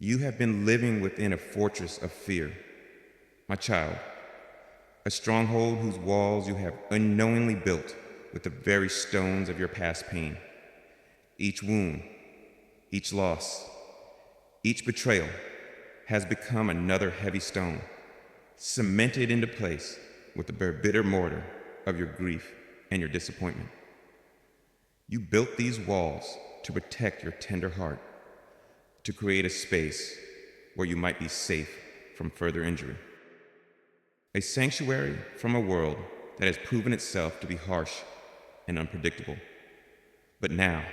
You have been living within a fortress of fear, my child, a stronghold whose walls you have unknowingly built with the very stones of your past pain. Each wound, each loss, each betrayal has become another heavy stone, cemented into place with the bitter mortar of your grief and your disappointment. You built these walls to protect your tender heart, to create a space where you might be safe from further injury. A sanctuary from a world that has proven itself to be harsh and unpredictable. But now,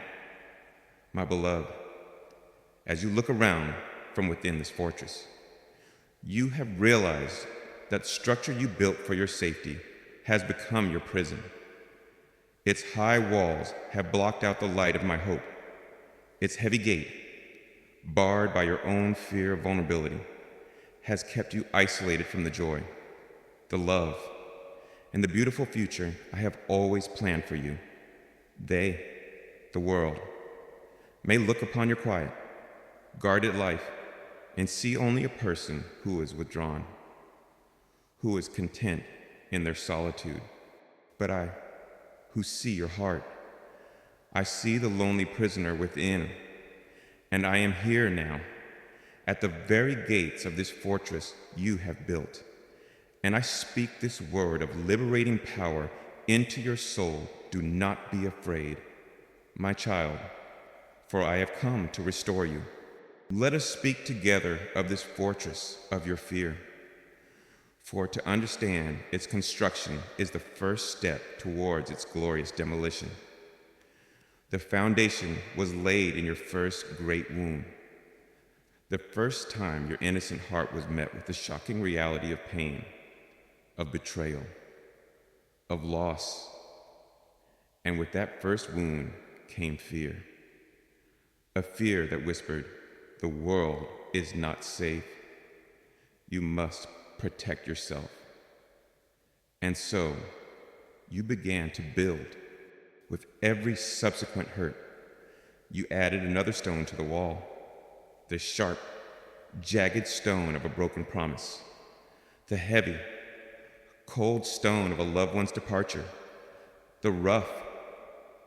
my beloved, as you look around from within this fortress, you have realized that the structure you built for your safety has become your prison. Its high walls have blocked out the light of my hope. Its heavy gate, barred by your own fear of vulnerability, has kept you isolated from the joy, the love, and the beautiful future I have always planned for you. They, the world, may look upon your quiet, guarded life and see only a person who is withdrawn, who is content in their solitude. But I, who see your heart, I see the lonely prisoner within, and I am here now, at the very gates of this fortress you have built. And I speak this word of liberating power into your soul. Do not be afraid, my child, for I have come to restore you. Let us speak together of this fortress of your fear. For to understand its construction is the first step towards its glorious demolition. The foundation was laid in your first great wound. The first time your innocent heart was met with the shocking reality of pain, of betrayal, of loss. And with that first wound came fear. A fear that whispered, the world is not safe. You must protect yourself. And so you began to build. With every subsequent hurt, you added another stone to the wall, the sharp, jagged stone of a broken promise, the heavy, cold stone of a loved one's departure, the rough,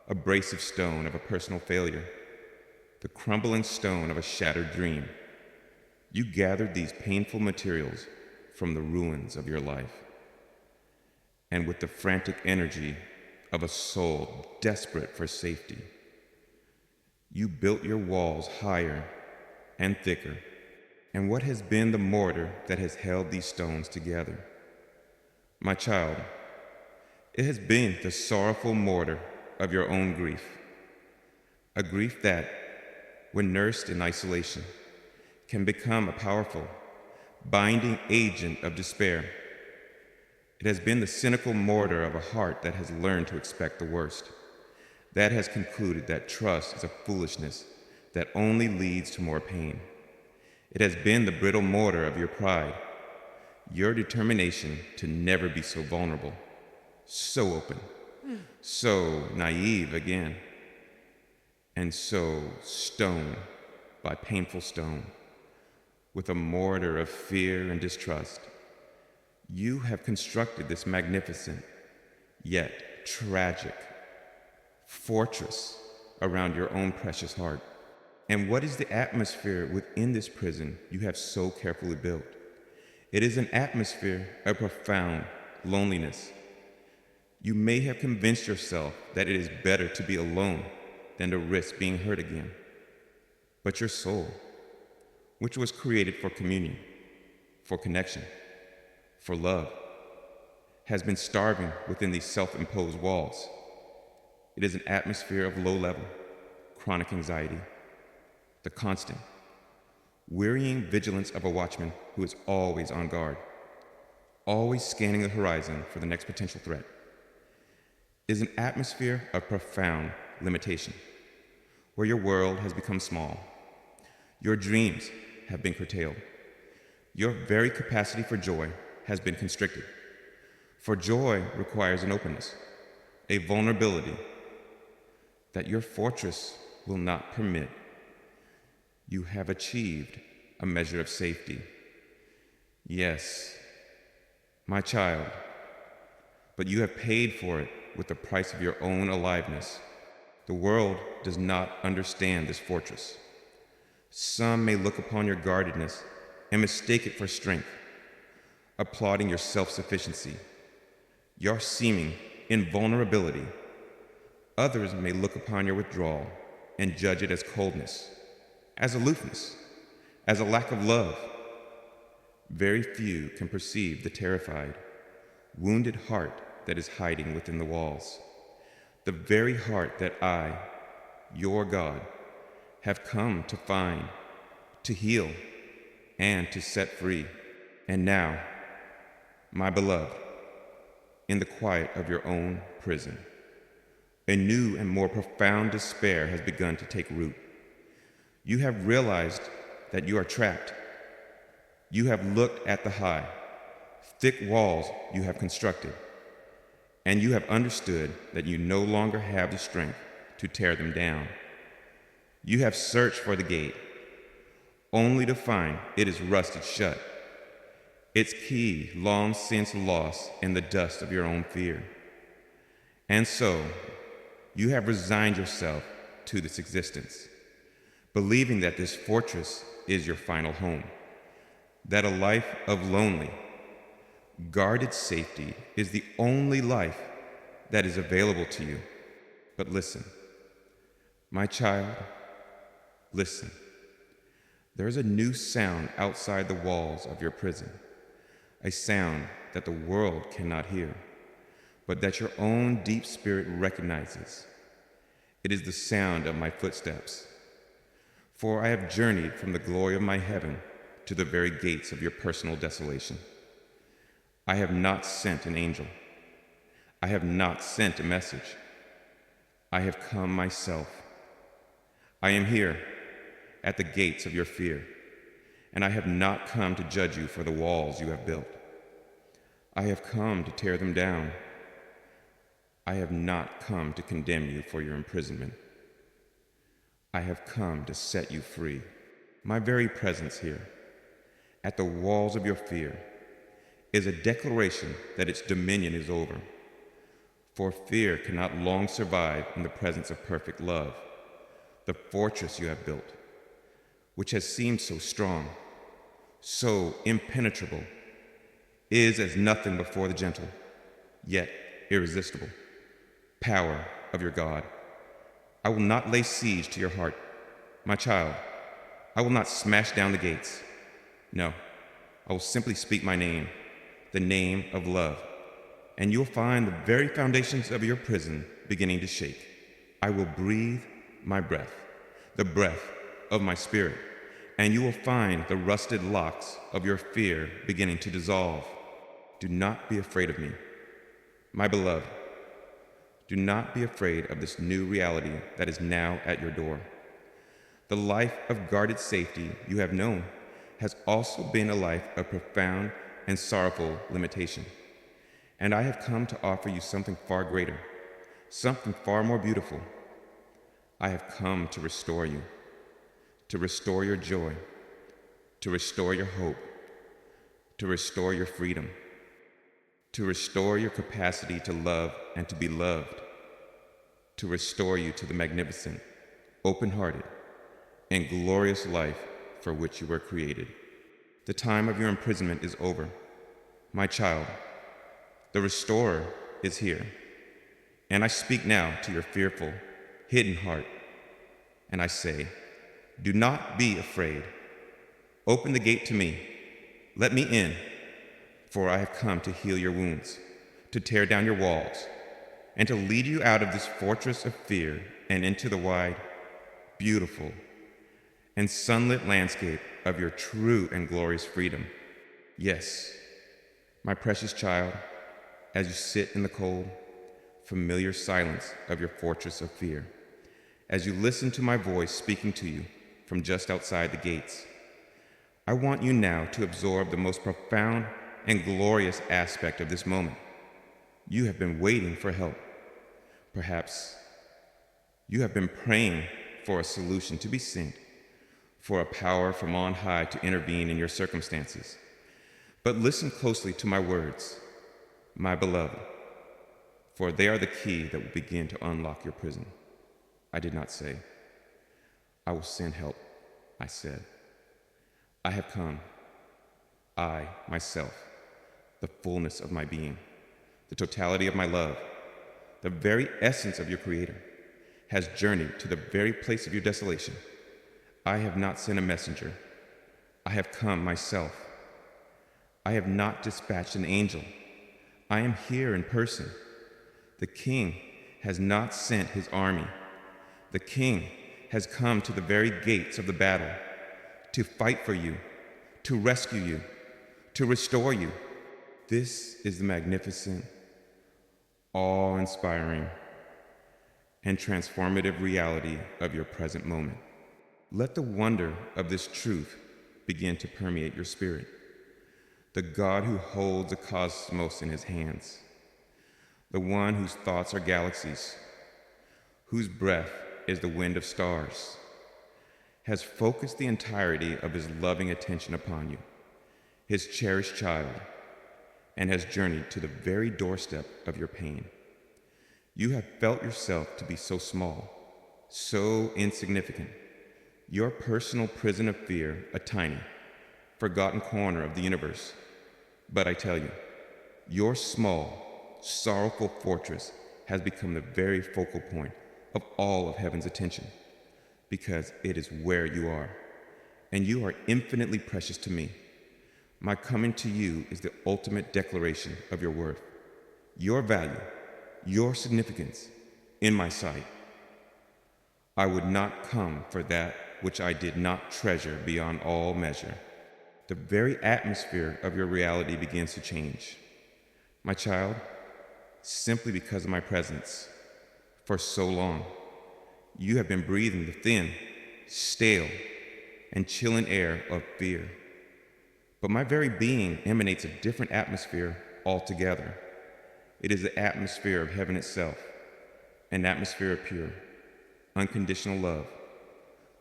abrasive stone of a personal failure, the crumbling stone of a shattered dream. You gathered these painful materials from the ruins of your life. And with the frantic energy of a soul desperate for safety, you built your walls higher and thicker. And what has been the mortar that has held these stones together? My child, it has been the sorrowful mortar of your own grief, a grief that, when nursed in isolation, can become a powerful, binding agent of despair. It has been the cynical mortar of a heart that has learned to expect the worst, that has concluded that trust is a foolishness that only leads to more pain. It has been the brittle mortar of your pride, your determination to never be so vulnerable, so open, so naive again, and so stone by painful stone, with a mortar of fear and distrust. You have constructed this magnificent, yet tragic, fortress around your own precious heart. And what is the atmosphere within this prison you have so carefully built? It is an atmosphere of profound loneliness. You may have convinced yourself that it is better to be alone than to risk being hurt again. But your soul, which was created for communion, for connection, for love, has been starving within these self-imposed walls. It is an atmosphere of low-level, chronic anxiety, the constant, wearying vigilance of a watchman who is always on guard, always scanning the horizon for the next potential threat. It is an atmosphere of profound limitation, where your world has become small. Your dreams have been curtailed. Your very capacity for joy has been constricted. For joy requires an openness, a vulnerability that your fortress will not permit. You have achieved a measure of safety. Yes, my child, but you have paid for it with the price of your own aliveness. The world does not understand this fortress. Some may look upon your guardedness and mistake it for strength, applauding your self-sufficiency, your seeming invulnerability. Others may look upon your withdrawal and judge it as coldness, as aloofness, as a lack of love. Very few can perceive the terrified, wounded heart that is hiding within the walls. The very heart that I, your God, have come to find, to heal, and to set free. And now, my beloved, in the quiet of your own prison, a new and more profound despair has begun to take root. You have realized that you are trapped. You have looked at the high, thick walls you have constructed, and you have understood that you no longer have the strength to tear them down. You have searched for the gate, only to find it is rusted shut, its key long since lost in the dust of your own fear. And so, you have resigned yourself to this existence, believing that this fortress is your final home, that a life of lonely, guarded safety is the only life that is available to you. But listen, my child, listen. There is a new sound outside the walls of your prison, a sound that the world cannot hear, but that your own deep spirit recognizes. It is the sound of my footsteps. For I have journeyed from the glory of my heaven to the very gates of your personal desolation. I have not sent an angel. I have not sent a message. I have come myself. I am here at the gates of your fear, and I have not come to judge you for the walls you have built. I have come to tear them down. I have not come to condemn you for your imprisonment. I have come to set you free. My very presence here, at the walls of your fear, is a declaration that its dominion is over. For fear cannot long survive in the presence of perfect love. The fortress you have built, which has seemed so strong, so impenetrable, is as nothing before the gentle, yet irresistible power of your God. I will not lay siege to your heart, my child. I will not smash down the gates. No, I will simply speak my name, the name of love, and you'll find the very foundations of your prison beginning to shake. I will breathe my breath, the breath of my spirit, and you will find the rusted locks of your fear beginning to dissolve. Do not be afraid of me, my beloved. Do not be afraid of this new reality that is now at your door. The life of guarded safety you have known has also been a life of profound and sorrowful limitation. And I have come to offer you something far greater, something far more beautiful. I have come to restore you, to restore your joy, to restore your hope, to restore your freedom, to restore your capacity to love and to be loved, to restore you to the magnificent, open-hearted, and glorious life for which you were created. The time of your imprisonment is over. My child, the restorer is here, and I speak now to your fearful, hidden heart, and I say, do not be afraid. Open the gate to me. Let me in, for I have come to heal your wounds, to tear down your walls, and to lead you out of this fortress of fear and into the wide, beautiful, and sunlit landscape of your true and glorious freedom. Yes, my precious child, as you sit in the cold, familiar silence of your fortress of fear, as you listen to my voice speaking to you from just outside the gates, I want you now to absorb the most profound and glorious aspect of this moment. You have been waiting for help. Perhaps you have been praying for a solution to be sent, for a power from on high to intervene in your circumstances. But listen closely to my words, my beloved, for they are the key that will begin to unlock your prison. I did not say, I will send help. I said, I have come. I, myself, the fullness of my being, the totality of my love, the very essence of your Creator, has journeyed to the very place of your desolation. I have not sent a messenger. I have come myself. I have not dispatched an angel. I am here in person. The King has not sent his army. The King has come to the very gates of the battle to fight for you, to rescue you, to restore you. This is the magnificent, awe-inspiring, and transformative reality of your present moment. Let the wonder of this truth begin to permeate your spirit. The God who holds the cosmos in his hands, the one whose thoughts are galaxies, whose breath is the wind of stars, has focused the entirety of his loving attention upon you, his cherished child, and has journeyed to the very doorstep of your pain. You have felt yourself to be so small, so insignificant, your personal prison of fear a tiny, forgotten corner of the universe. But I tell you, your small, sorrowful fortress has become the very focal point of all of heaven's attention, because it is where you are, and you are infinitely precious to me. My coming to you is the ultimate declaration of your worth, your value, your significance in my sight. I would not come for that which I did not treasure beyond all measure. The very atmosphere of your reality begins to change, my child, simply because of my presence. For so long, you have been breathing the thin, stale, and chilling air of fear. But my very being emanates a different atmosphere altogether. It is the atmosphere of heaven itself, an atmosphere of pure, unconditional love,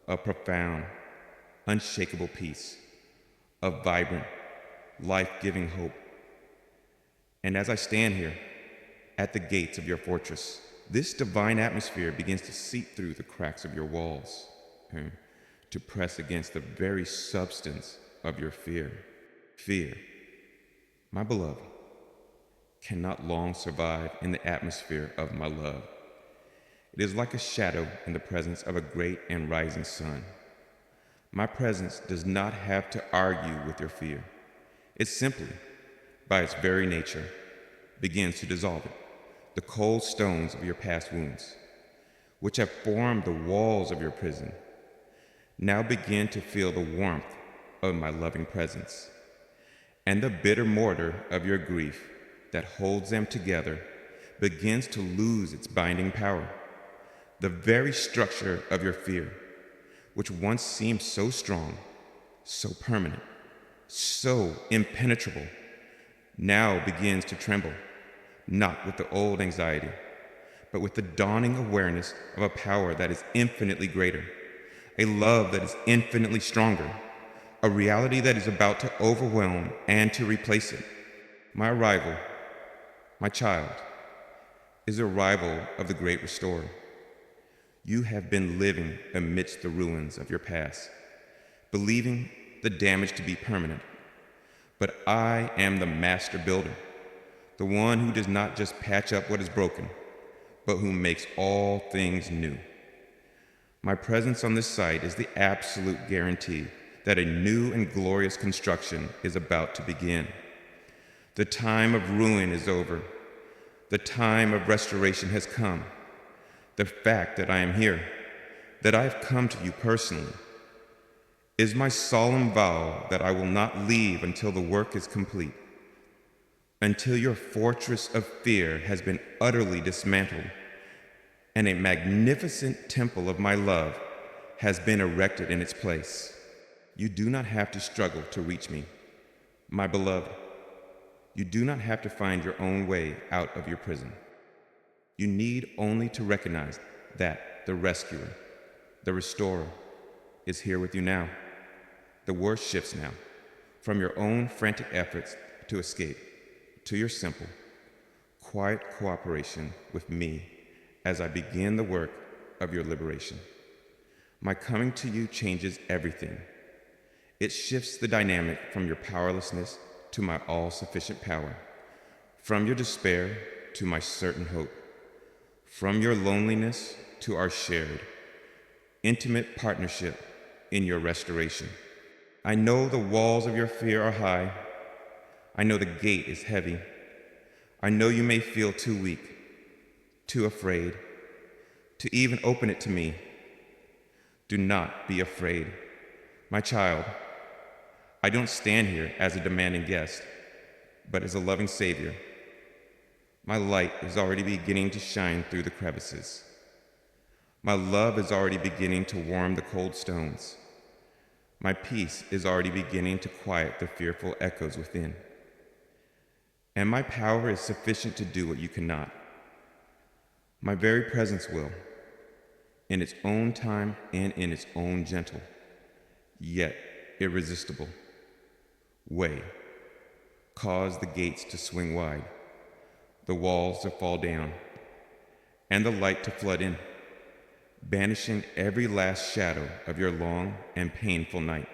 of profound, unshakable peace, of vibrant, life-giving hope. And as I stand here at the gates of your fortress, this divine atmosphere begins to seep through the cracks of your walls, to press against the very substance of your fear. Fear, my beloved, cannot long survive in the atmosphere of my love. It is like a shadow in the presence of a great and rising sun. My presence does not have to argue with your fear. It simply, by its very nature, begins to dissolve it. The cold stones of your past wounds, which have formed the walls of your prison, now begin to feel the warmth of my loving presence. And the bitter mortar of your grief that holds them together begins to lose its binding power. The very structure of your fear, which once seemed so strong, so permanent, so impenetrable, now begins to tremble, not with the old anxiety, but with the dawning awareness of a power that is infinitely greater, a love that is infinitely stronger, a reality that is about to overwhelm and to replace it. My arrival, my child, is the arrival of the great restorer. You have been living amidst the ruins of your past, believing the damage to be permanent. But I am the master builder, the one who does not just patch up what is broken, but who makes all things new. My presence on this site is the absolute guarantee that a new and glorious construction is about to begin. The time of ruin is over. The time of restoration has come. The fact that I am here, that I have come to you personally, is my solemn vow that I will not leave until the work is complete, until your fortress of fear has been utterly dismantled, and a magnificent temple of my love has been erected in its place. You do not have to struggle to reach me, my beloved. You do not have to find your own way out of your prison. You need only to recognize that the rescuer, the restorer, is here with you now. The war shifts now from your own frantic efforts to escape to your simple, quiet cooperation with me as I begin the work of your liberation. My coming to you changes everything. It shifts the dynamic from your powerlessness to my all-sufficient power, from your despair to my certain hope, from your loneliness to our shared, intimate partnership in your restoration. I know the walls of your fear are high. I know the gate is heavy. I know you may feel too weak, too afraid to even open it to me. Do not be afraid. My child, I don't stand here as a demanding guest, but as a loving Savior. My light is already beginning to shine through the crevices. My love is already beginning to warm the cold stones. My peace is already beginning to quiet the fearful echoes within. And my power is sufficient to do what you cannot. My very presence will, in its own time and in its own gentle, yet irresistible way, cause the gates to swing wide, the walls to fall down, and the light to flood in, banishing every last shadow of your long and painful night.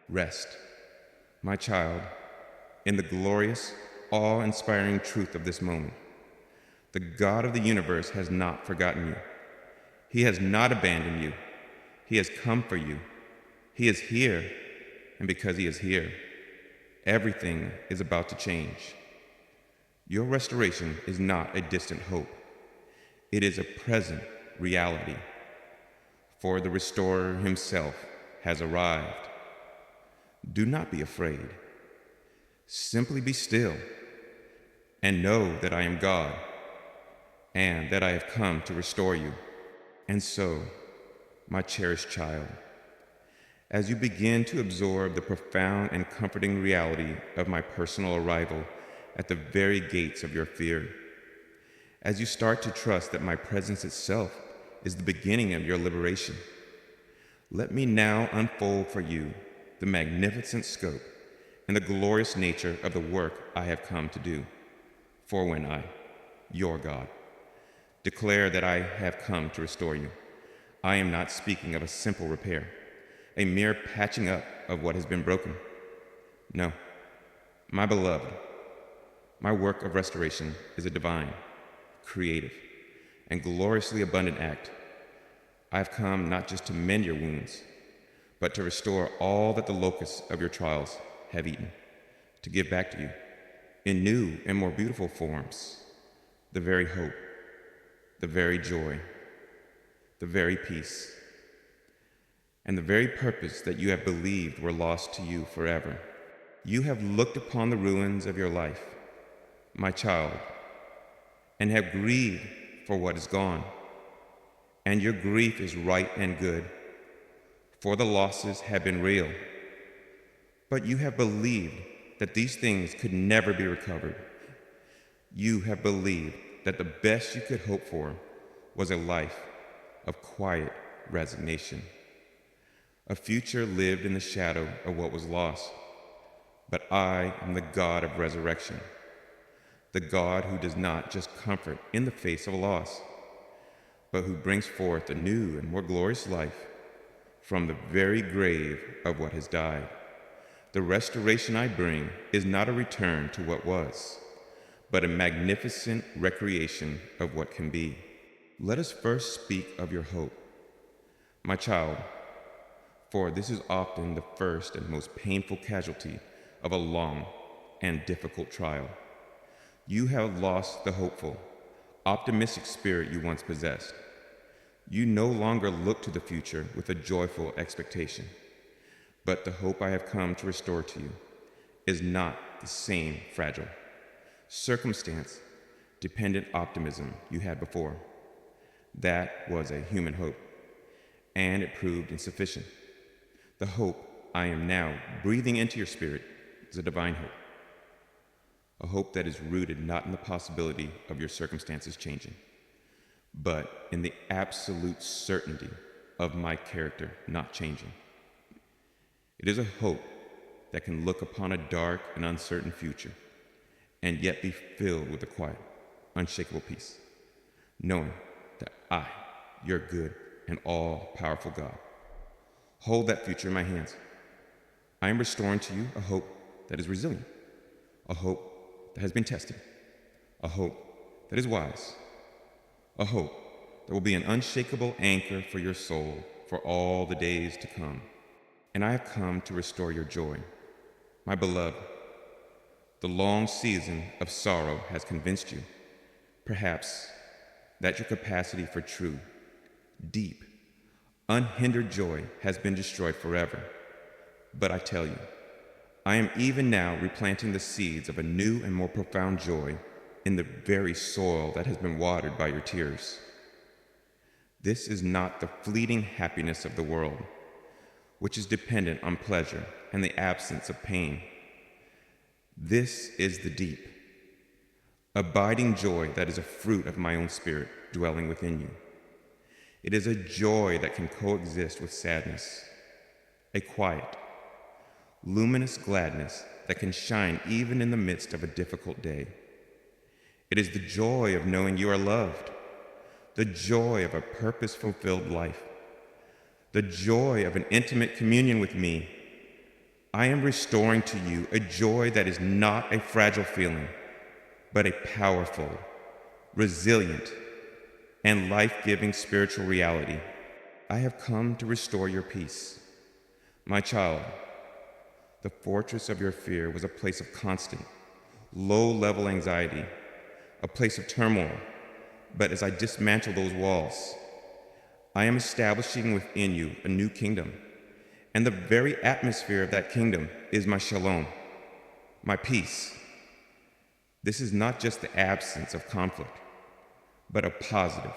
Rest, my child, in the glorious, awe-inspiring truth of this moment. The God of the universe has not forgotten you. He has not abandoned you. He has come for you. He is here, and because he is here, everything is about to change. Your restoration is not a distant hope. It is a present reality. For the restorer himself has arrived. Do not be afraid. Simply be still and know that I am God and that I have come to restore you. And so, my cherished child, as you begin to absorb the profound and comforting reality of my personal arrival at the very gates of your fear, as you start to trust that my presence itself is the beginning of your liberation, let me now unfold for you the magnificent scope and the glorious nature of the work I have come to do. For when I, your God, declare that I have come to restore you, I am not speaking of a simple repair, a mere patching up of what has been broken. No, my beloved, my work of restoration is a divine, creative, and gloriously abundant act. I have come not just to mend your wounds, but to restore all that the locusts of your trials have eaten, to give back to you, in new and more beautiful forms, the very hope, the very joy, the very peace, and the very purpose that you have believed were lost to you forever. You have looked upon the ruins of your life, my child, and have grieved for what is gone. And your grief is right and good, for the losses have been real. But you have believed that these things could never be recovered. You have believed that the best you could hope for was a life of quiet resignation, a future lived in the shadow of what was lost. But I am the God of resurrection, the God who does not just comfort in the face of loss, but who brings forth a new and more glorious life from the very grave of what has died. The restoration I bring is not a return to what was, but a magnificent recreation of what can be. Let us first speak of your hope, my child, for this is often the first and most painful casualty of a long and difficult trial. You have lost the hopeful, optimistic spirit you once possessed. You no longer look to the future with a joyful expectation, but the hope I have come to restore to you is not the same fragile, circumstance-dependent optimism you had before. That was a human hope, and it proved insufficient. The hope I am now breathing into your spirit is a divine hope, a hope that is rooted not in the possibility of your circumstances changing, but in the absolute certainty of my character not changing. It is a hope that can look upon a dark and uncertain future and yet be filled with a quiet, unshakable peace, knowing that I, your good and all-powerful God, hold that future in my hands. I am restoring to you a hope that is resilient, a hope that has been tested, a hope that is wise, a hope that will be an unshakable anchor for your soul for all the days to come. And I have come to restore your joy. My beloved, the long season of sorrow has convinced you, perhaps, that your capacity for true, deep, unhindered joy has been destroyed forever. But I tell you, I am even now replanting the seeds of a new and more profound joy in the very soil that has been watered by your tears. This is not the fleeting happiness of the world, which is dependent on pleasure and the absence of pain. This is the deep, abiding joy that is a fruit of my own spirit dwelling within you. It is a joy that can coexist with sadness, a quiet, luminous gladness that can shine even in the midst of a difficult day. It is the joy of knowing you are loved, the joy of a purpose-fulfilled life, the joy of an intimate communion with me. I am restoring to you a joy that is not a fragile feeling, but a powerful, resilient, and life-giving spiritual reality. I have come to restore your peace. My child, the fortress of your fear was a place of constant, low-level anxiety, a place of turmoil. But as I dismantle those walls, I am establishing within you a new kingdom. And the very atmosphere of that kingdom is my shalom, my peace. This is not just the absence of conflict, but a positive,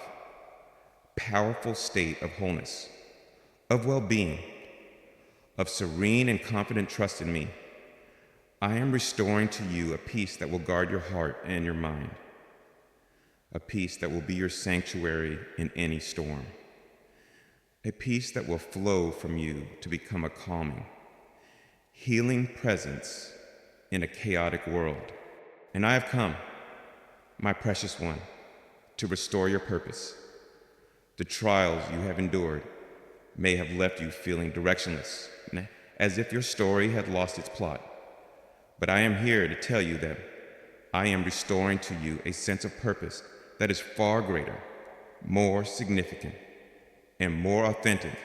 powerful state of wholeness, of well-being, of serene and confident trust in me. I am restoring to you a peace that will guard your heart and your mind, a peace that will be your sanctuary in any storm, a peace that will flow from you to become a calming, healing presence in a chaotic world. And I have come, my precious one, to restore your purpose. The trials you have endured may have left you feeling directionless, as if your story had lost its plot. But I am here to tell you that I am restoring to you a sense of purpose that is far greater, more significant, and more authentic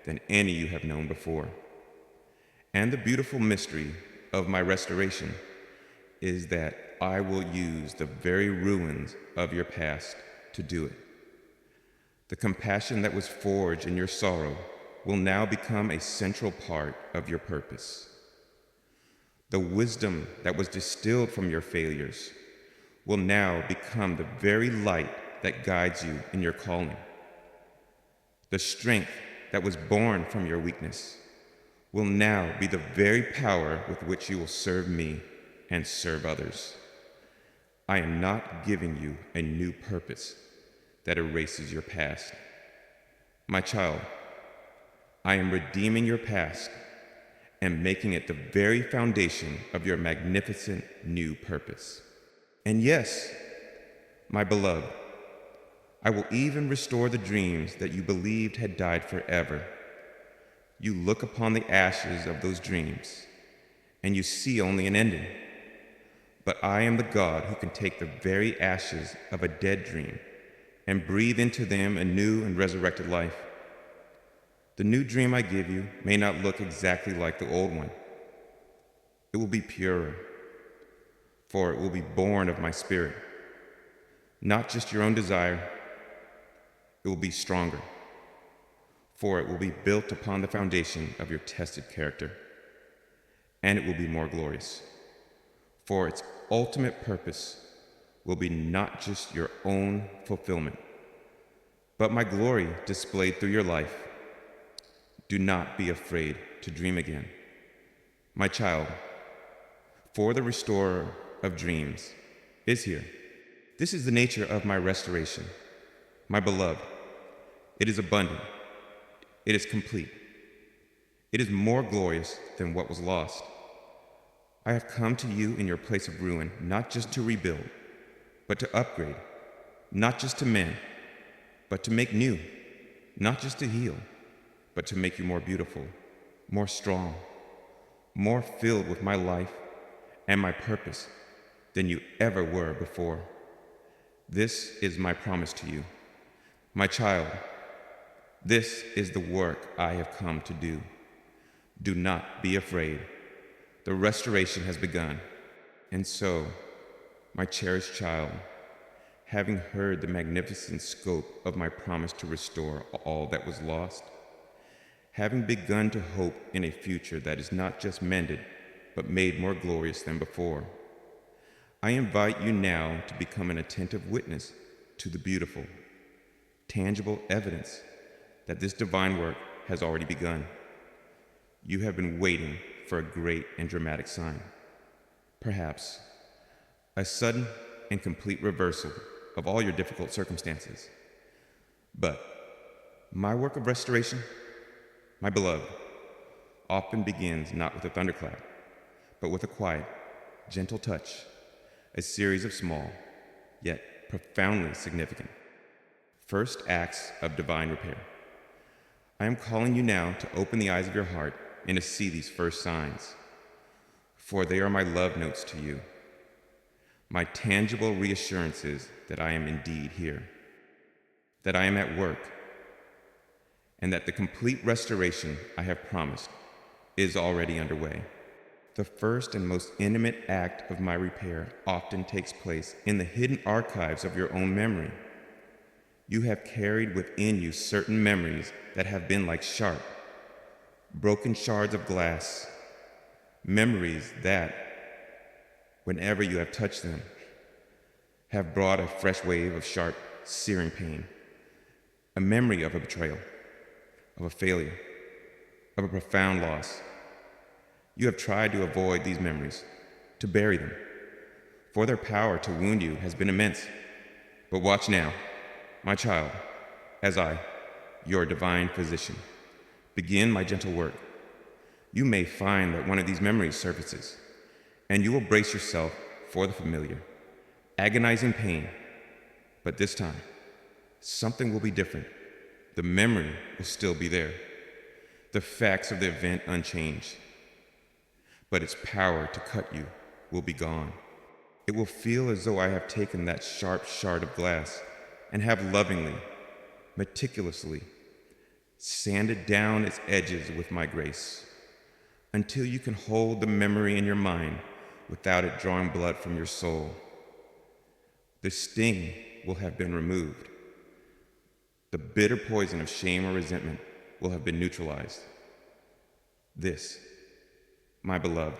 than any you have known before. And the beautiful mystery of my restoration is that I will use the very ruins of your past to do it. The compassion that was forged in your sorrow will now become a central part of your purpose. The wisdom that was distilled from your failures will now become the very light that guides you in your calling. The strength that was born from your weakness will now be the very power with which you will serve me and serve others. I am not giving you a new purpose that erases your past. My child, I am redeeming your past and making it the very foundation of your magnificent new purpose. And yes, my beloved, I will even restore the dreams that you believed had died forever. You look upon the ashes of those dreams, and you see only an ending. But I am the God who can take the very ashes of a dead dream and breathe into them a new and resurrected life. The new dream I give you may not look exactly like the old one. It will be purer, for it will be born of my spirit. Not just your own desire, it will be stronger, for it will be built upon the foundation of your tested character. And it will be more glorious, for its ultimate purpose will be not just your own fulfillment, but my glory displayed through your life. Do not be afraid to dream again. My child, for the restorer of dreams is here. This is the nature of my restoration. My beloved, it is abundant. It is complete. It is more glorious than what was lost. I have come to you in your place of ruin, not just to rebuild, but to upgrade, not just to mend, but to make new, not just to heal, but to make you more beautiful, more strong, more filled with my life and my purpose than you ever were before. This is my promise to you. My child, this is the work I have come to do. Do not be afraid. The restoration has begun. And so, my cherished child, having heard the magnificent scope of my promise to restore all that was lost, having begun to hope in a future that is not just mended, but made more glorious than before, I invite you now to become an attentive witness to the beautiful, tangible evidence that this divine work has already begun. You have been waiting for a great and dramatic sign. Perhaps a sudden and complete reversal of all your difficult circumstances. But my work of restoration, my beloved, often begins not with a thunderclap, but with a quiet, gentle touch, a series of small, yet profoundly significant, first acts of divine repair. I am calling you now to open the eyes of your heart and to see these first signs, for they are my love notes to you, my tangible reassurances that I am indeed here, that I am at work, and that the complete restoration I have promised is already underway. The first and most intimate act of my repair often takes place in the hidden archives of your own memory. You have carried within you certain memories that have been like sharp, broken shards of glass, memories that, whenever you have touched them, have brought a fresh wave of sharp, searing pain, a memory of a betrayal, of a failure, of a profound loss. You have tried to avoid these memories, to bury them, for their power to wound you has been immense. But watch now, my child, as I, your divine physician, begin my gentle work. You may find that one of these memories surfaces, and you will brace yourself for the familiar, agonizing pain. But this time, something will be different. The memory will still be there, the facts of the event unchanged, but its power to cut you will be gone. It will feel as though I have taken that sharp shard of glass and have lovingly, meticulously, sanded down its edges with my grace, until you can hold the memory in your mind without it drawing blood from your soul. The sting will have been removed. The bitter poison of shame or resentment will have been neutralized. This, my beloved,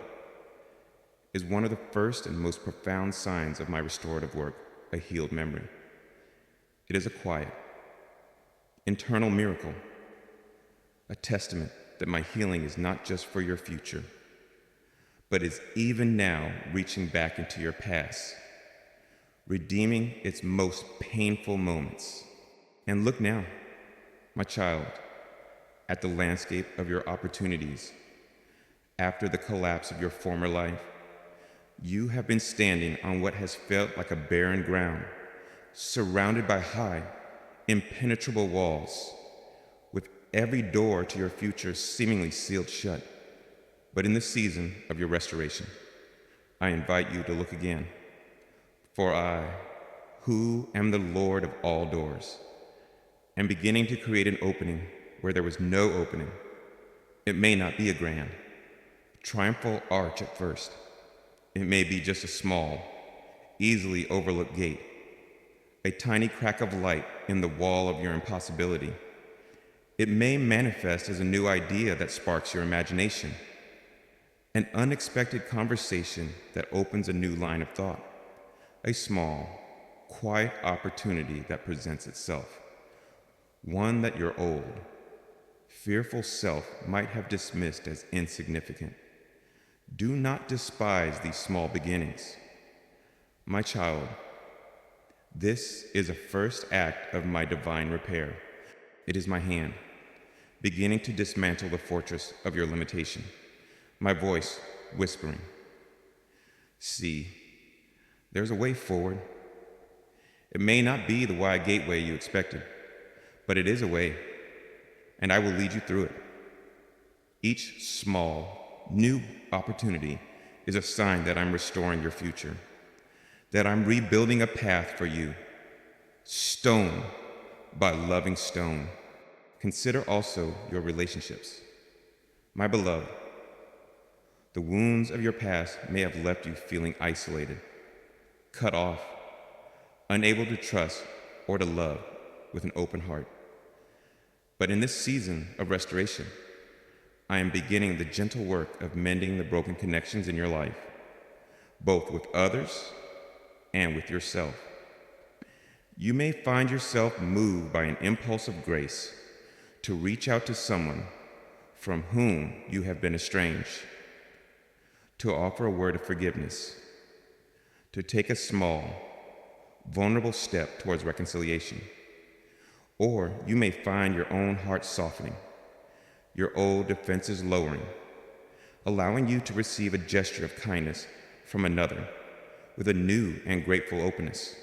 is one of the first and most profound signs of my restorative work, a healed memory. It is a quiet, internal miracle, a testament that my healing is not just for your future, but is even now reaching back into your past, redeeming its most painful moments. And look now, my child, at the landscape of your opportunities. After the collapse of your former life, you have been standing on what has felt like a barren ground, surrounded by high, impenetrable walls, with every door to your future seemingly sealed shut. But in the season of your restoration, I invite you to look again. For I, who am the Lord of all doors, am beginning to create an opening where there was no opening. It may not be a grand, triumphal arch at first. It may be just a small, easily overlooked gate, a tiny crack of light in the wall of your impossibility. It may manifest as a new idea that sparks your imagination, an unexpected conversation that opens a new line of thought, a small, quiet opportunity that presents itself, one that your old, fearful self might have dismissed as insignificant. Do not despise these small beginnings. My child, this is a first act of my divine repair. It is my hand, beginning to dismantle the fortress of your limitation. My voice whispering, see, there's a way forward. It may not be the wide gateway you expected, but it is a way, and I will lead you through it. Each small, new opportunity is a sign that I'm restoring your future, that I'm rebuilding a path for you, stone by loving stone. Consider also your relationships. My beloved, the wounds of your past may have left you feeling isolated, cut off, unable to trust or to love with an open heart. But in this season of restoration, I am beginning the gentle work of mending the broken connections in your life, both with others and with yourself. You may find yourself moved by an impulse of grace to reach out to someone from whom you have been estranged, to offer a word of forgiveness, to take a small, vulnerable step towards reconciliation. Or you may find your own heart softening, your old defenses lowering, allowing you to receive a gesture of kindness from another with a new and grateful openness.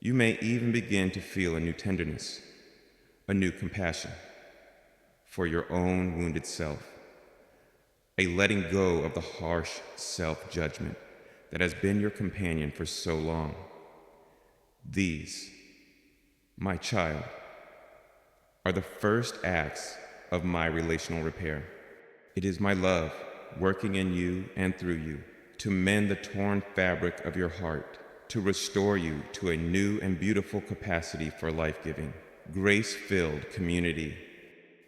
You may even begin to feel a new tenderness, a new compassion for your own wounded self, a letting go of the harsh self-judgment that has been your companion for so long. These, my child, are the first acts of my relational repair. It is my love working in you and through you to mend the torn fabric of your heart, to restore you to a new and beautiful capacity for life-giving, grace-filled community.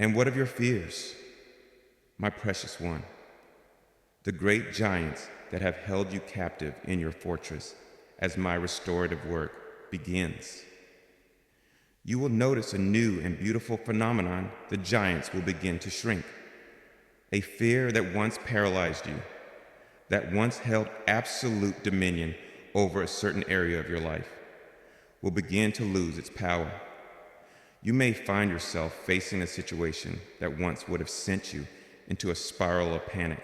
And what of your fears, my precious one? The great giants that have held you captive in your fortress as my restorative work begins. You will notice a new and beautiful phenomenon. The giants will begin to shrink. A fear that once paralyzed you, that once held absolute dominion over a certain area of your life, will begin to lose its power. You may find yourself facing a situation that once would have sent you into a spiral of panic,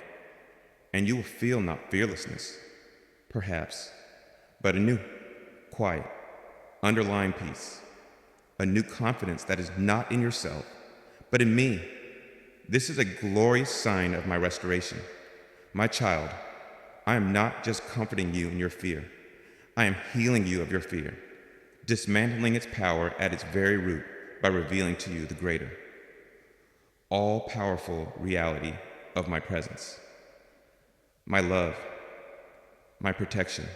and you will feel not fearlessness, perhaps, but a new, quiet, underlying peace, a new confidence that is not in yourself, but in me. This is a glorious sign of my restoration. My child, I am not just comforting you in your fear. I am healing you of your fear, dismantling its power at its very root by revealing to you the greater, all-powerful reality of my presence, my love, my protection.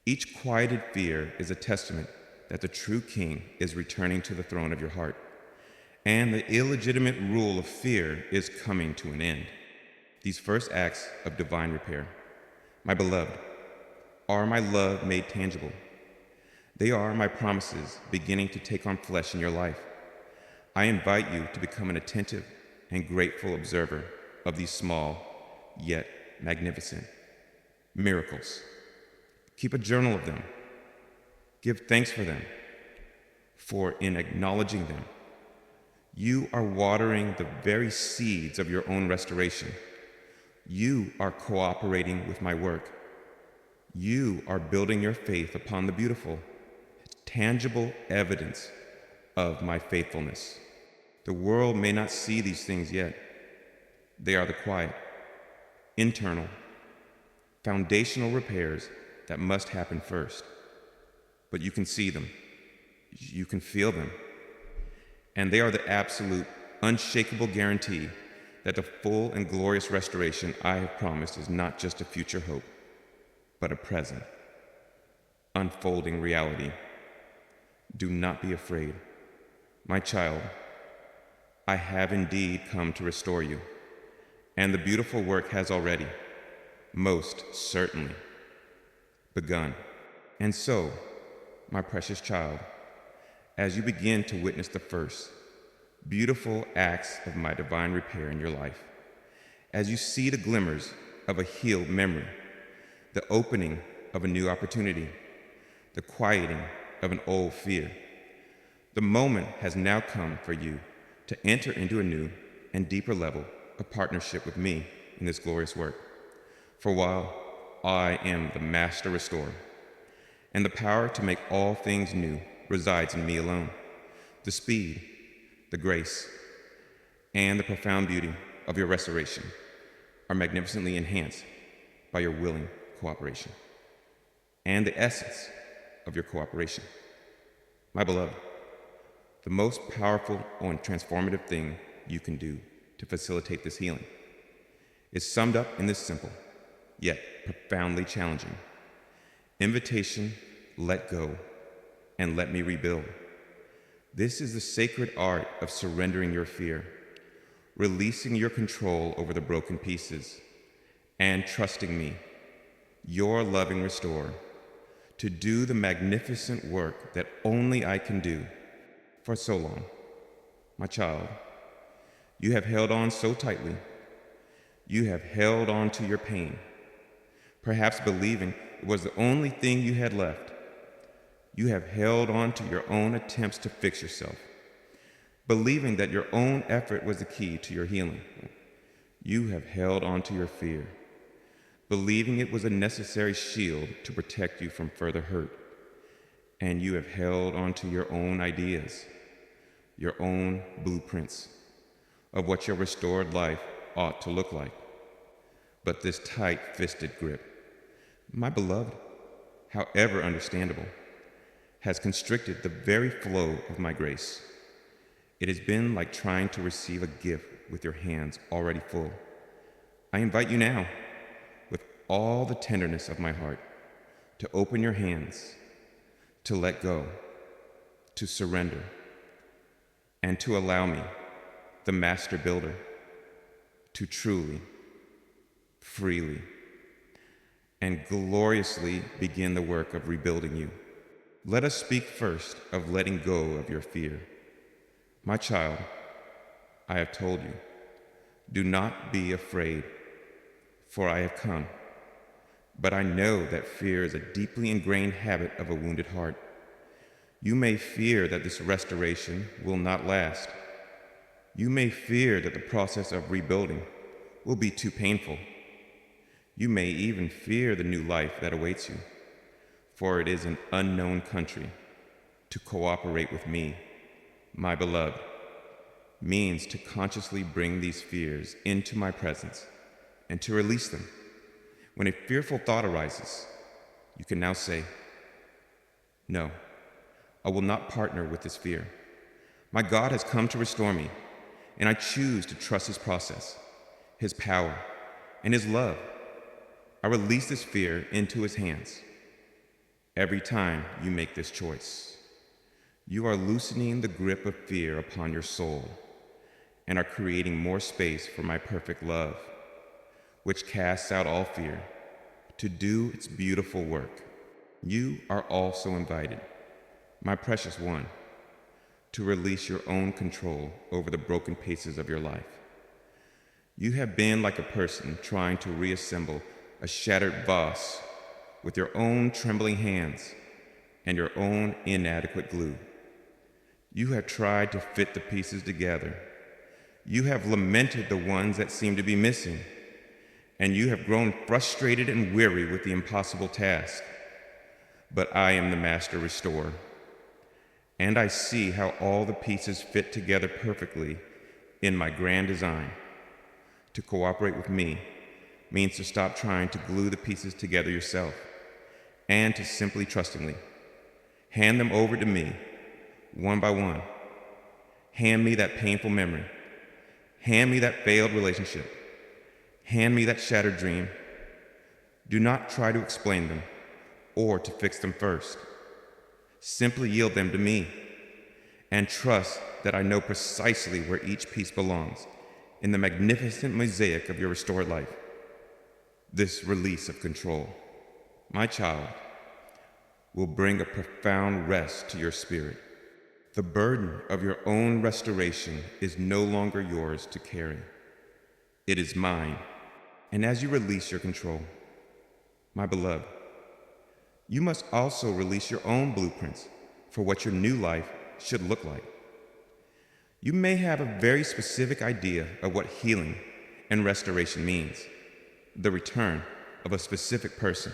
Each quieted fear is a testament that the true king is returning to the throne of your heart, and the illegitimate rule of fear is coming to an end. These first acts of divine repair, my beloved, are my love made tangible. They are my promises beginning to take on flesh in your life. I invite you to become an attentive and grateful observer of these small, yet magnificent miracles. Keep a journal of them. Give thanks for them, for in acknowledging them, you are watering the very seeds of your own restoration. You are cooperating with my work. You are building your faith upon the beautiful, tangible evidence of my faithfulness. The world may not see these things yet. They are the quiet, internal, foundational repairs that must happen first. But you can see them. You can feel them. And they are the absolute, unshakable guarantee that the full and glorious restoration I have promised is not just a future hope, but a present, unfolding reality. Do not be afraid. My child, I have indeed come to restore you, and the beautiful work has already, most certainly, begun. And so, my precious child, as you begin to witness the first beautiful acts of my divine repair in your life, as you see the glimmers of a healed memory, the opening of a new opportunity, the quieting of an old fear, the moment has now come for you to enter into a new and deeper level of partnership with me in this glorious work. For while I am the master restorer, and the power to make all things new resides in me alone, the speed, the grace, and the profound beauty of your restoration are magnificently enhanced by your willing cooperation, and the essence of your cooperation. My beloved, the most powerful and transformative thing you can do to facilitate this healing is summed up in this simple, yet profoundly challenging invitation: let go and let me rebuild. This is the sacred art of surrendering your fear, releasing your control over the broken pieces, and trusting me, your loving restorer, to do the magnificent work that only I can do. For so long, my child, you have held on so tightly. You have held on to your pain, perhaps believing it was the only thing you had left. You have held on to your own attempts to fix yourself, believing that your own effort was the key to your healing. You have held on to your fear, believing it was a necessary shield to protect you from further hurt. And you have held on to your own ideas, your own blueprints of what your restored life ought to look like. But this tight-fisted grip, my beloved, however understandable, has constricted the very flow of my grace. It has been like trying to receive a gift with your hands already full. I invite you now, with all the tenderness of my heart, to open your hands, to let go, to surrender, and to allow me, the master builder, to truly, freely, and gloriously begin the work of rebuilding you. Let us speak first of letting go of your fear. My child, I have told you, do not be afraid, for I have come. But I know that fear is a deeply ingrained habit of a wounded heart. You may fear that this restoration will not last. You may fear that the process of rebuilding will be too painful. You may even fear the new life that awaits you, for it is an unknown country. To cooperate with me, my beloved, means to consciously bring these fears into my presence and to release them. When a fearful thought arises, you can now say, "No, I will not partner with this fear. My God has come to restore me, and I choose to trust His process, His power, and His love. I release this fear into His hands." Every time you make this choice, you are loosening the grip of fear upon your soul and are creating more space for my perfect love, which casts out all fear, to do its beautiful work. You are also invited, my precious one, to release your own control over the broken pieces of your life. You have been like a person trying to reassemble a shattered vase with your own trembling hands and your own inadequate glue. You have tried to fit the pieces together. You have lamented the ones that seem to be missing, and you have grown frustrated and weary with the impossible task. But I am the master restorer, and I see how all the pieces fit together perfectly in my grand design. To cooperate with me means to stop trying to glue the pieces together yourself, and to simply trustingly hand them over to me, one by one. Hand me that painful memory. Hand me that failed relationship. Hand me that shattered dream. Do not try to explain them or to fix them first. Simply yield them to me and trust that I know precisely where each piece belongs in the magnificent mosaic of your restored life. This release of control, my child, will bring a profound rest to your spirit. The burden of your own restoration is no longer yours to carry. It is mine. And as you release your control, my beloved, you must also release your own blueprints for what your new life should look like. You may have a very specific idea of what healing and restoration means: the return of a specific person,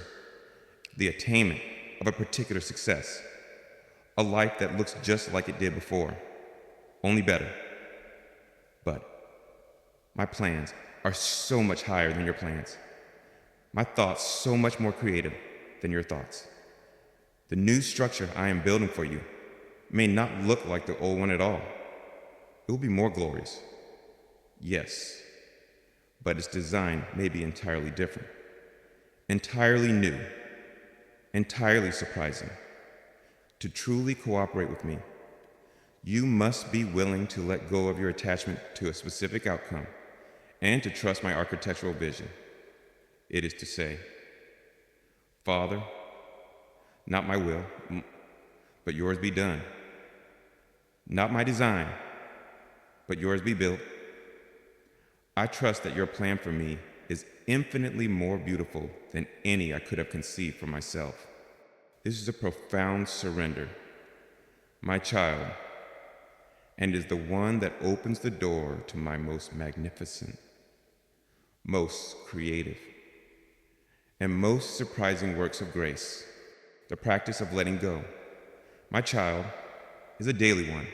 the attainment of a particular success, a life that looks just like it did before, only better. But my plans are so much higher than your plans. My thoughts so much more creative than your thoughts. The new structure I am building for you may not look like the old one at all. It will be more glorious, yes, but its design may be entirely different, entirely new, entirely surprising. To truly cooperate with me, you must be willing to let go of your attachment to a specific outcome and to trust my architectural vision. It is to say, Father, not my will, but yours be done. Not my design, but yours be built. I trust that your plan for me is infinitely more beautiful than any I could have conceived for myself. This is a profound surrender, my child, and is the one that opens the door to my most magnificent, most creative, and most surprising works of grace. The practice of letting go, my child, is a daily one.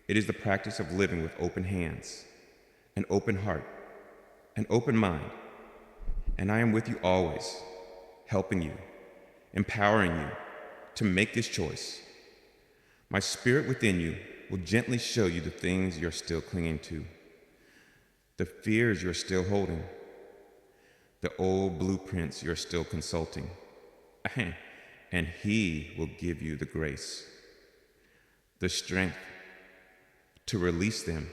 It is the practice of living with open hands, an open heart, an open mind, and I am with you always, helping you, empowering you to make this choice. My spirit within you will gently show you the things you're still clinging to, the fears you're still holding, the old blueprints you're still consulting, and He will give you the grace, the strength to release them,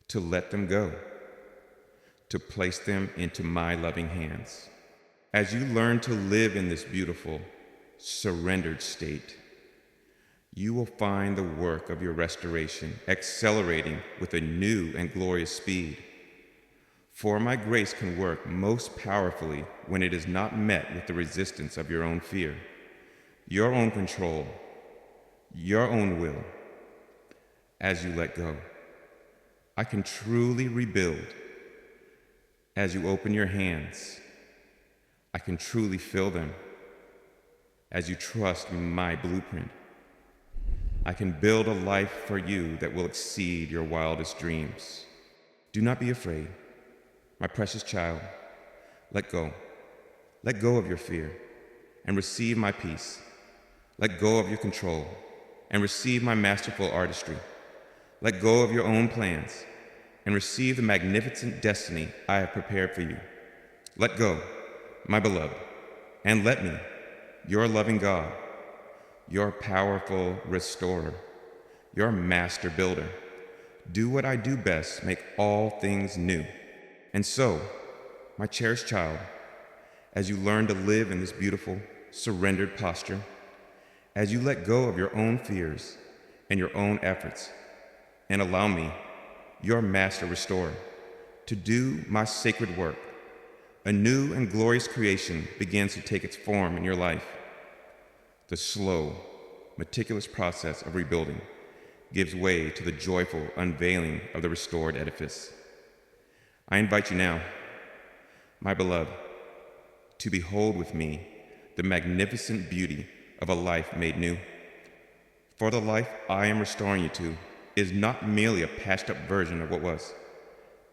to let them go, to place them into my loving hands. As you learn to live in this beautiful, surrendered state, you will find the work of your restoration accelerating with a new and glorious speed. For my grace can work most powerfully when it is not met with the resistance of your own fear, your own control, your own will. As you let go, I can truly rebuild. As you open your hands, I can truly fill them. As you trust my blueprint, I can build a life for you that will exceed your wildest dreams. Do not be afraid, my precious child. Let go. Let go of your fear and receive my peace. Let go of your control and receive my masterful artistry. Let go of your own plans and receive the magnificent destiny I have prepared for you. Let go, my beloved, and let me, your loving God, your powerful restorer, your master builder, do what I do best: make all things new. And so, my cherished child, as you learn to live in this beautiful, surrendered posture, as you let go of your own fears and your own efforts, and allow me, your master restorer, to do my sacred work, a new and glorious creation begins to take its form in your life. The slow, meticulous process of rebuilding gives way to the joyful unveiling of the restored edifice. I invite you now, my beloved, to behold with me the magnificent beauty of a life made new. For the life I am restoring you to is not merely a patched-up version of what was.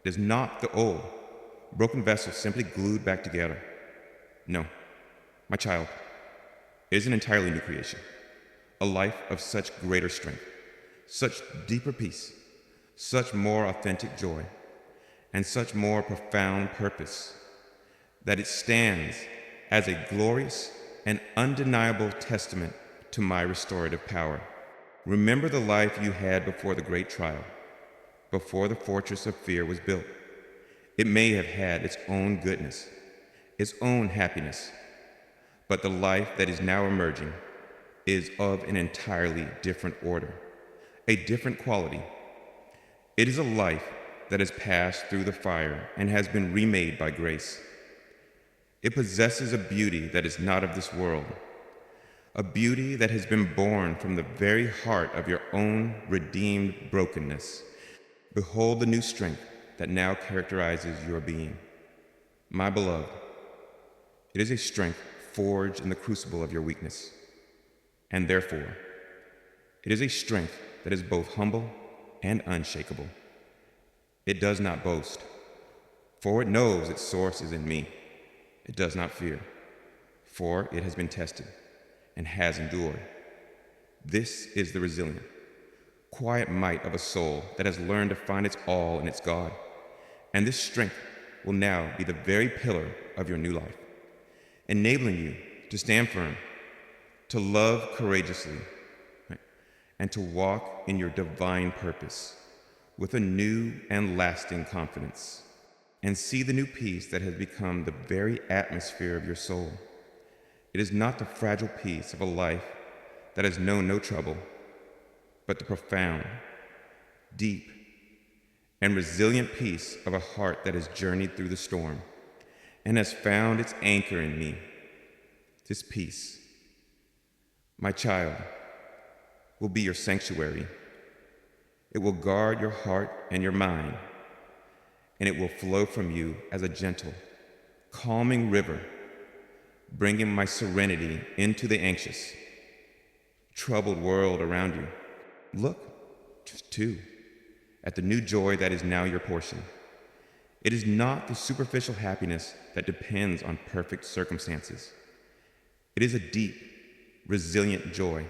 It is not the old, broken vessel simply glued back together. No, my child, it is an entirely new creation, a life of such greater strength, such deeper peace, such more authentic joy, and such more profound purpose, that it stands as a glorious and undeniable testament to my restorative power. Remember the life you had before the great trial, before the fortress of fear was built. It may have had its own goodness, its own happiness, but the life that is now emerging is of an entirely different order, a different quality. It is a life that has passed through the fire and has been remade by grace. It possesses a beauty that is not of this world, a beauty that has been born from the very heart of your own redeemed brokenness. Behold the new strength that now characterizes your being. My beloved, it is a strength forged in the crucible of your weakness, and therefore, it is a strength that is both humble and unshakable. It does not boast, for it knows its source is in me. It does not fear, for it has been tested and has endured. This is the resilient, quiet might of a soul that has learned to find its all in its God. And this strength will now be the very pillar of your new life, enabling you to stand firm, to love courageously, and to walk in your divine purpose with a new and lasting confidence, and see the new peace that has become the very atmosphere of your soul. It is not the fragile peace of a life that has known no trouble, but the profound, deep, and resilient peace of a heart that has journeyed through the storm and has found its anchor in me. This peace, my child, will be your sanctuary. It will guard your heart and your mind, and it will flow from you as a gentle, calming river, bringing my serenity into the anxious, troubled world around you. Look, just too, at the new joy that is now your portion. It is not the superficial happiness that depends on perfect circumstances. It is a deep, resilient joy,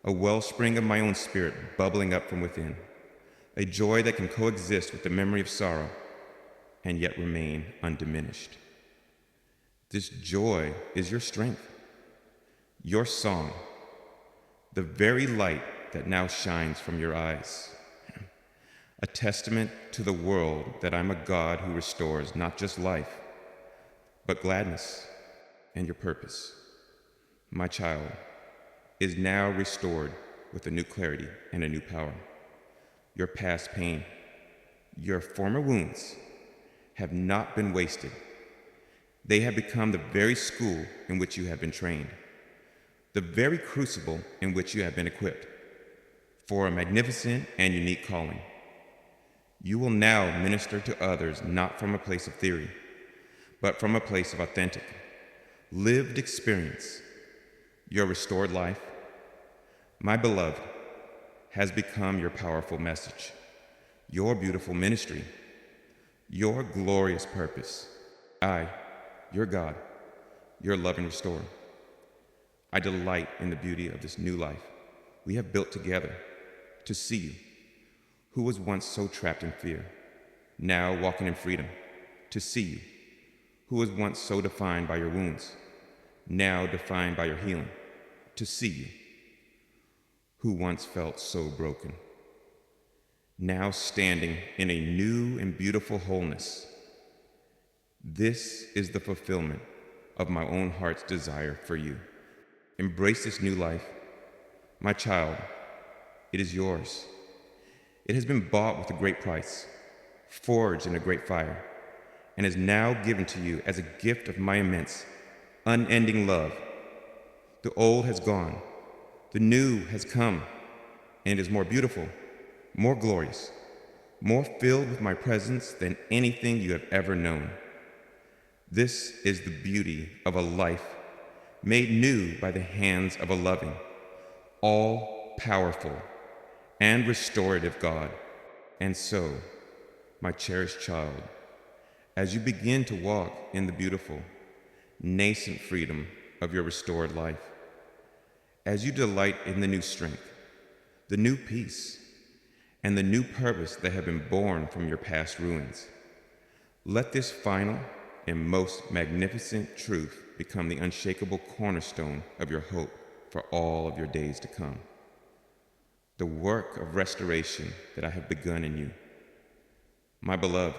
a wellspring of my own spirit bubbling up from within, a joy that can coexist with the memory of sorrow and yet remain undiminished. This joy is your strength, your song, the very light that now shines from your eyes, a testament to the world that I'm a God who restores not just life, but gladness and your purpose. My child is now restored with a new clarity and a new power. Your past pain, your former wounds have not been wasted. They have become the very school in which you have been trained, the very crucible in which you have been equipped for a magnificent and unique calling. You will now minister to others not from a place of theory, but from a place of authentic, lived experience. Your restored life, my beloved, has become your powerful message, your beautiful ministry, your glorious purpose. I, your God, your loving restorer. I delight in the beauty of this new life we have built together to see you, who was once so trapped in fear, now walking in freedom, to see you, who was once so defined by your wounds, now defined by your healing, to see you, who once felt so broken, now standing in a new and beautiful wholeness. This is the fulfillment of my own heart's desire for you. Embrace this new life. My child, it is yours. It has been bought with a great price, forged in a great fire, and is now given to you as a gift of my immense, unending love. The old has gone, the new has come, and is more beautiful, more glorious, more filled with my presence than anything you have ever known. This is the beauty of a life made new by the hands of a loving, all-powerful, and restorative God. And so, my cherished child, as you begin to walk in the beautiful, nascent freedom of your restored life, as you delight in the new strength, the new peace, and the new purpose that have been born from your past ruins, let this final and most magnificent truth become the unshakable cornerstone of your hope for all of your days to come. The work of restoration that I have begun in you, my beloved,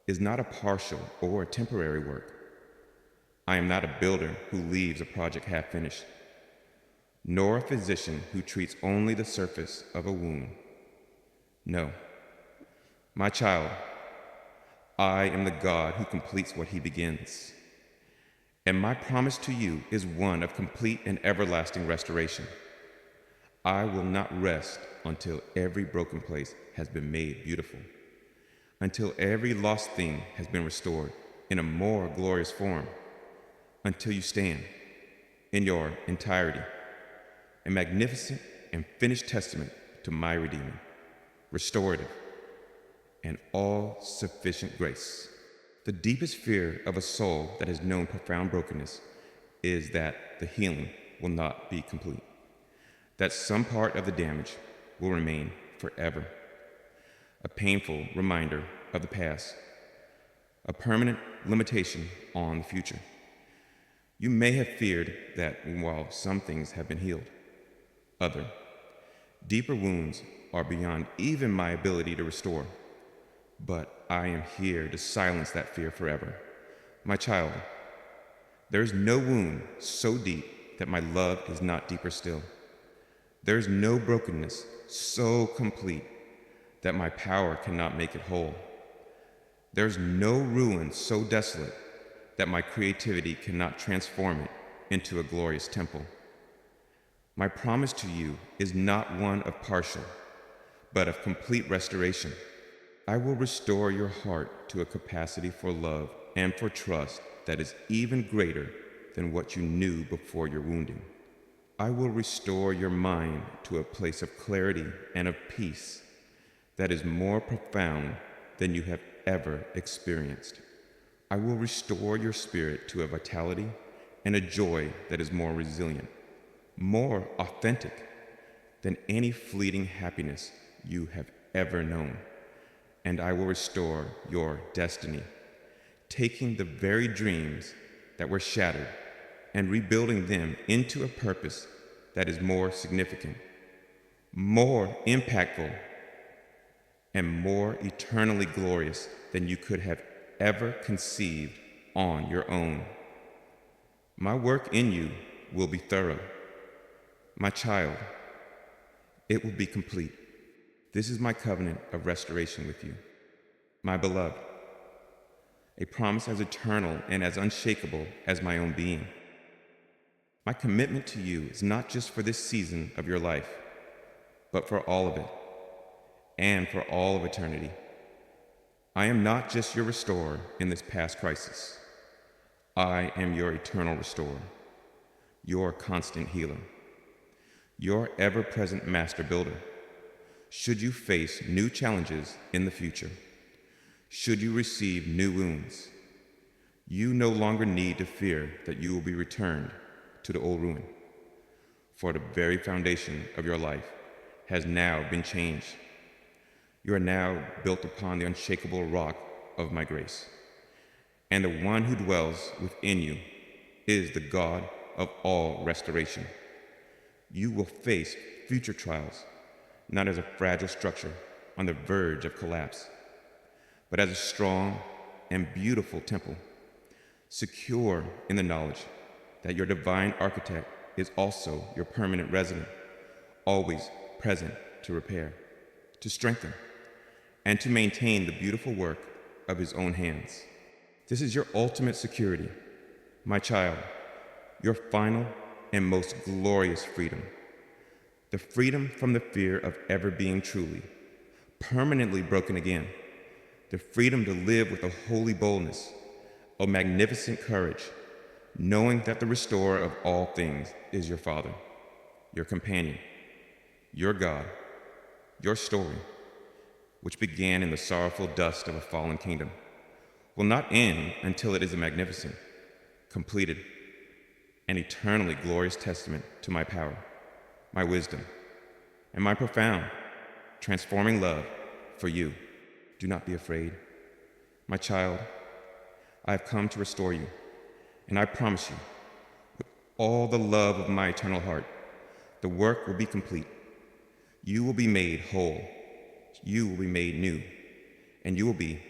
is not a partial or a temporary work. I am not a builder who leaves a project half finished, nor a physician who treats only the surface of a wound. No, my child, I am the God who completes what he begins. And my promise to you is one of complete and everlasting restoration. I will not rest until every broken place has been made beautiful, until every lost thing has been restored in a more glorious form, until you stand in your entirety, a magnificent and finished testament to my redeeming, restorative, and all-sufficient grace. The deepest fear of a soul that has known profound brokenness is that the healing will not be complete, that some part of the damage will remain forever, a painful reminder of the past, a permanent limitation on the future. You may have feared that while some things have been healed, other, deeper wounds are beyond even my ability to restore. But I am here to silence that fear forever. My child, there is no wound so deep that my love is not deeper still. There is no brokenness so complete that my power cannot make it whole. There is no ruin so desolate that my creativity cannot transform it into a glorious temple. My promise to you is not one of partial, but of complete restoration. I will restore your heart to a capacity for love and for trust that is even greater than what you knew before your wounding. I will restore your mind to a place of clarity and of peace that is more profound than you have ever experienced. I will restore your spirit to a vitality and a joy that is more resilient, more authentic than any fleeting happiness you have ever known. And I will restore your destiny, taking the very dreams that were shattered and rebuilding them into a purpose that is more significant, more impactful, and more eternally glorious than you could have ever conceived on your own. My work in you will be thorough. My child, it will be complete. This is my covenant of restoration with you, my beloved, a promise as eternal and as unshakable as my own being. My commitment to you is not just for this season of your life, but for all of it, and for all of eternity. I am not just your restorer in this past crisis. I am your eternal restorer, your constant healer, your ever-present master builder. Should you face new challenges in the future, should you receive new wounds, you no longer need to fear that you will be returned to the old ruin, for the very foundation of your life has now been changed. You are now built upon the unshakable rock of my grace, and the one who dwells within you is the God of all restoration. You will face future trials not as a fragile structure on the verge of collapse, but as a strong and beautiful temple, secure in the knowledge that your divine architect is also your permanent resident, always present to repair, to strengthen, and to maintain the beautiful work of his own hands. This is your ultimate security, my child, your final and most glorious freedom. The freedom from the fear of ever being truly, permanently broken again. The freedom to live with a holy boldness, a magnificent courage, knowing that the restorer of all things is your Father, your companion, your God, your story, which began in the sorrowful dust of a fallen kingdom, will not end until it is a magnificent, completed, and eternally glorious testament to my power, my wisdom, and my profound, transforming love for you. Do not be afraid. My child, I have come to restore you, and I promise you, with all the love of my eternal heart, the work will be complete. You will be made whole. You will be made new, and you will be,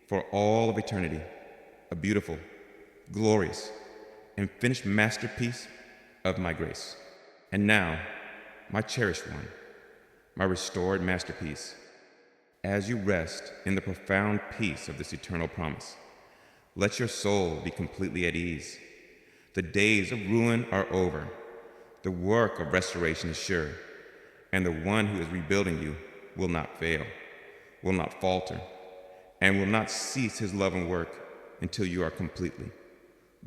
for all of eternity, a beautiful, glorious, and finished masterpiece of my grace. And now, my cherished one, my restored masterpiece, as you rest in the profound peace of this eternal promise, let your soul be completely at ease, The days of ruin are over. The work of restoration is sure, and the one who is rebuilding you will not fail, will not falter, and will not cease his love and work until you are completely,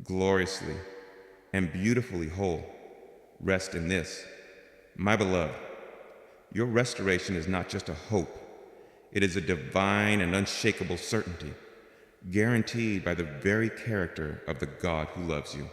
gloriously, and beautifully whole. Rest in this, my beloved. Your restoration is not just a hope, it is a divine and unshakable certainty, guaranteed by the very character of the God who loves you.